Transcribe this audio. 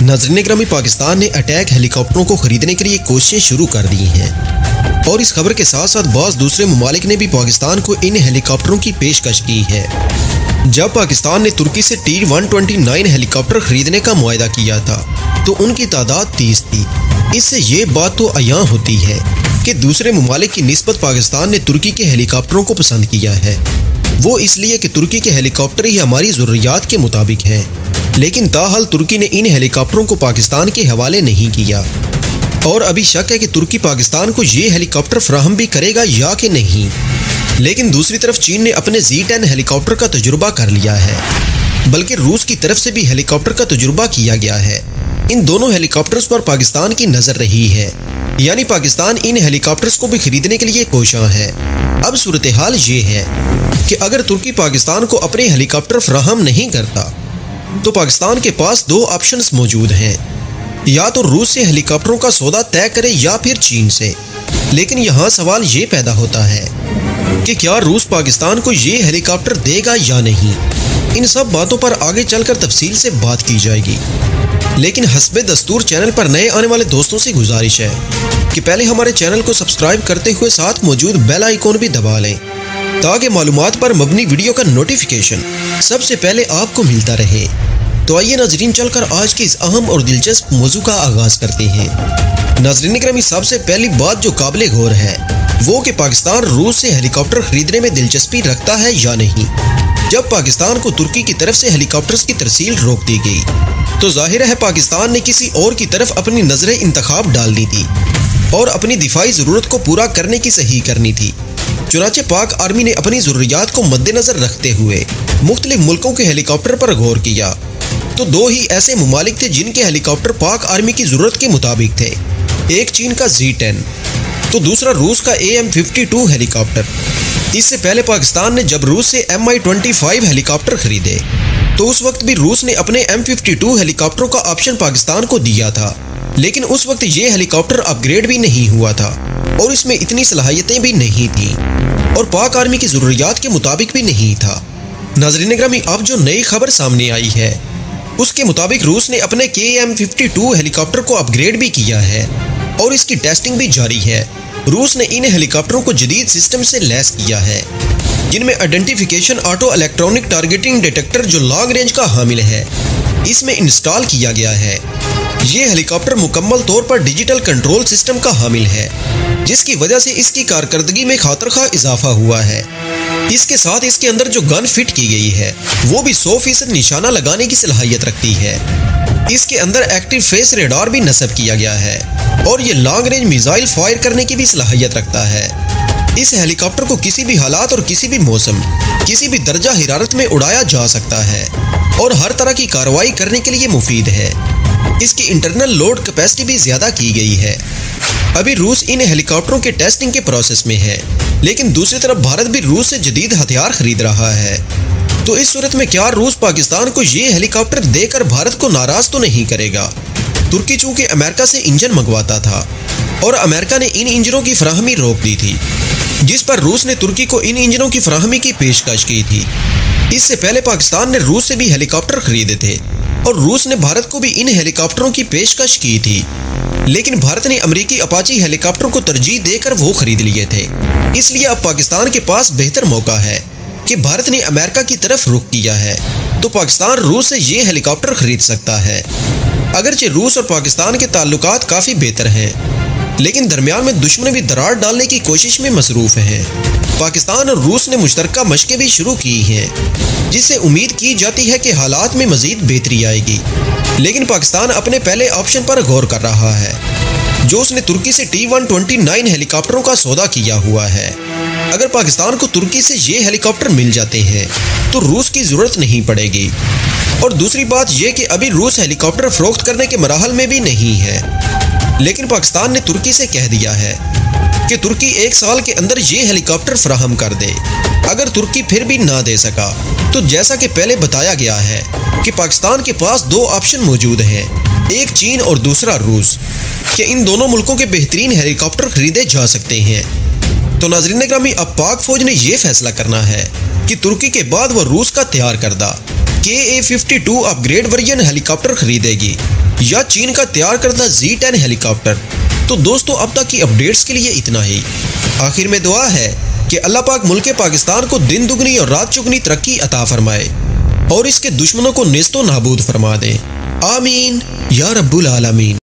नाज़रीन ग्रामी, पाकिस्तान ने अटैक हेलीकॉप्टरों को खरीदने के लिए कोशिशें शुरू कर दी हैं और इस खबर के साथ साथ बाज़ दूसरे ममालिक ने भी पाकिस्तान को इन हेलीकॉप्टरों की पेशकश की है। जब पाकिस्तान ने तुर्की से T-129 हेलीकॉप्टर खरीदने का मुआहदा किया था तो उनकी तादाद 30 थी। इससे ये बात तो अयां होती है कि दूसरे ममालिक की निस्बत पाकिस्तान ने तुर्की के हेलीकॉप्टरों को पसंद किया है। वो इसलिए कि तुर्की के हेलीकॉप्टर ही हमारी ज़रूरियात के मुताबिक हैं, लेकिन ताहल तुर्की ने इन हेलीकॉप्टरों को पाकिस्तान के हवाले नहीं किया और अभी शक है कि तुर्की पाकिस्तान को ये हेलीकॉप्टर फराहम भी करेगा या कि नहीं। लेकिन दूसरी तरफ चीन ने अपने Z-10 हेलीकॉप्टर का तजुर्बा कर लिया है, बल्कि रूस की तरफ से भी हेलीकॉप्टर का तजुर्बा किया गया है। इन दोनों हेलीकॉप्टर्स पर पाकिस्तान की नज़र रही है, यानी पाकिस्तान इन हेलीकॉप्टर्स को भी खरीदने के लिए कोशां है। अब सूरत हाल ये है कि अगर तुर्की पाकिस्तान को अपने हेलीकॉप्टर फराहम नहीं करता तो पाकिस्तान के पास दो ऑप्शंस मौजूद हैं, या तो रूस से हेलीकॉप्टरों का सौदा तय करे या फिर चीन से। लेकिन यहाँ सवाल ये पैदा होता है कि क्या रूस पाकिस्तान को ये हेलीकॉप्टर देगा या नहीं। इन सब बातों पर आगे चलकर तफसील से बात की जाएगी, लेकिन हस्बे दस्तूर चैनल पर नए आने वाले दोस्तों से गुजारिश है कि पहले हमारे चैनल को सब्सक्राइब करते हुए साथ मौजूद बेल आइकॉन भी दबा लें ताकि मालूमात पर मबनी वीडियो का नोटिफिकेशन सबसे पहले आपको मिलता रहे। तो आइए नाजरीन, चलकर आज की इस अहम और दिलचस्प मौजू का आगाज करते हैं। नाजरीन ग्रामी, सबसे पहली बात जो काबिल गौर है वो कि पाकिस्तान रूस से हेलीकॉप्टर खरीदने में दिलचस्पी रखता है या नहीं। जब पाकिस्तान को तुर्की की तरफ से हेलीकॉप्टर्स की तरसील रोक दी गई तो जाहिर है पाकिस्तान ने किसी और की तरफ अपनी नजरें इंतखाब डालनी थी और अपनी दिफाई ज़रूरत को पूरा करने की सही करनी थी। चुनाचे पाक आर्मी ने अपनी ज़रूरियात को मद्देनज़र रखते हुए मुख्तलिफ मुल्कों के हेलीकॉप्टर पर गौर किया तो दो ही ऐसे ममालिक थे जिनके हेलीकॉप्टर पाक आर्मी की ज़रूरत के मुताबिक थे। एक चीन का Z-10 तो दूसरा रूस का AN-52 हेलीकॉप्टर। इससे पहले पाकिस्तान ने जब रूस से Mi-25 हेलीकॉप्टर खरीदे तो उस वक्त भी रूस ने अपने M-52 हेलीकॉप्टरों का ऑप्शन पाकिस्तान को दिया था, लेकिन उस वक्त ये हेलीकॉप्टर अपग्रेड भी नहीं हुआ था और इसमें इतनी सलाहियतें भी नहीं थी और पाक आर्मी की ज़रूरियात के मुताबिक भी नहीं था। नाज़रीन ग्रामी, अब जो नई खबर सामने आई है उसके मुताबिक रूस ने अपने KM-52 हेलीकॉप्टर को अपग्रेड भी किया है और इसकी टेस्टिंग भी जारी है। रूस ने इन हेलीकॉप्टरों को जदीद सिस्टम से लैस किया है जिनमें identification auto electronic targeting detector जो लॉन्ग रेंज का हामिल है इसमें इंस्टॉल किया गया है। ये हेलीकॉप्टर मुकम्मल तौर पर डिजिटल कंट्रोल सिस्टम का हामिल है जिसकी वजह से इसकी कारकर्दगी में खातरखा इजाफा हुआ है। इसके साथ इसके अंदर जो गन फिट की गई है वो भी 100% निशाना लगाने की सलाहियत रखती है। इसके अंदर एक्टिव फेस रेडार भी नस्ब किया गया है और ये लॉन्ग रेंज मिसाइल फायर करने की भी सलाहियत रखता है। इस हेलीकॉप्टर को किसी भी हालात और किसी भी मौसम, किसी भी दर्जा हिरारत में उड़ाया जा सकता है और हर तरह की कार्रवाई करने के लिए मुफीद है। इसकी इंटरनल लोड कैपेसिटी भी ज़्यादा की गई है। अभी रूस इन हेलीकॉप्टरों के टेस्टिंग के प्रोसेस में है, लेकिन दूसरी तरफ भारत भी रूस से जदीद हथियार खरीद रहा है। तो इस सूरत में क्या रूस पाकिस्तान को ये हेलीकॉप्टर देकर भारत को नाराज तो नहीं करेगा? तुर्की चूंकि अमेरिका से इंजन मंगवाता था और अमेरिका ने इन इंजनों की फराहमी रोक दी थी, जिस पर रूस ने तुर्की को इन इंजनों की फराहमी की पेशकश की थी। इससे पहले पाकिस्तान ने रूस से भी हेलीकॉप्टर खरीदे थे और रूस ने भारत को भी इन हेलीकॉप्टरों की पेशकश की थी, लेकिन भारत ने अमेरिकी अपाची हेलीकॉप्टर को तरजीह देकर वो खरीद लिए थे। इसलिए अब पाकिस्तान के पास बेहतर मौका है कि भारत ने अमेरिका की तरफ रुख किया है तो पाकिस्तान रूस से ये हेलीकॉप्टर खरीद सकता है। अगरचे रूस और पाकिस्तान के ताल्लुकात काफ़ी बेहतर हैं, लेकिन दरमियान में दुश्मन भी दरार डालने की कोशिश में मसरूफ़ हैं। पाकिस्तान और रूस ने मुश्तरका मशक़ें भी शुरू की हैं, जिससे उम्मीद की जाती है कि हालात में मज़ीद बेहतरी आएगी। लेकिन पाकिस्तान अपने पहले ऑप्शन पर गौर कर रहा है जो उसने तुर्की से T-129 हेलीकॉप्टरों का सौदा किया हुआ है। अगर पाकिस्तान को तुर्की से ये हेलीकॉप्टर मिल जाते हैं तो रूस की ज़रूरत नहीं पड़ेगी। और दूसरी बात यह कि अभी रूस हेलीकॉप्टर फ़रोख्त करने के मराहल में भी नहीं है, लेकिन पाकिस्तान ने तुर्की से कह दिया है कि तुर्की 1 साल के अंदर ये हेलीकॉप्टर फराहम कर दे। अगर तुर्की फिर भी ना दे सका तो जैसा कि पहले बताया गया है कि पाकिस्तान के पास दो ऑप्शन मौजूद हैं, एक चीन और दूसरा रूस, कि इन दोनों मुल्कों के बेहतरीन हेलीकॉप्टर खरीदे जा सकते हैं। तो नाज़रीन ग्रामी, अब पाक फौज ने यह फैसला करना है कि तुर्की के बाद वह रूस का तैयार करदा KA-52 अपग्रेड वर्जन हेलीकॉप्टर खरीदेगी या चीन का तैयार करदा Z-10 हेलीकॉप्टर। तो दोस्तों अब तक की अपडेट्स के लिए इतना ही। आखिर में दुआ है कि अल्लाह पाक मुल्क पाकिस्तान को दिन दुगनी और रात चुगनी तरक्की अता फरमाए और इसके दुश्मनों को नेस्तो नाबूद फरमा दे। आमीन या रब्बुल आलमीन।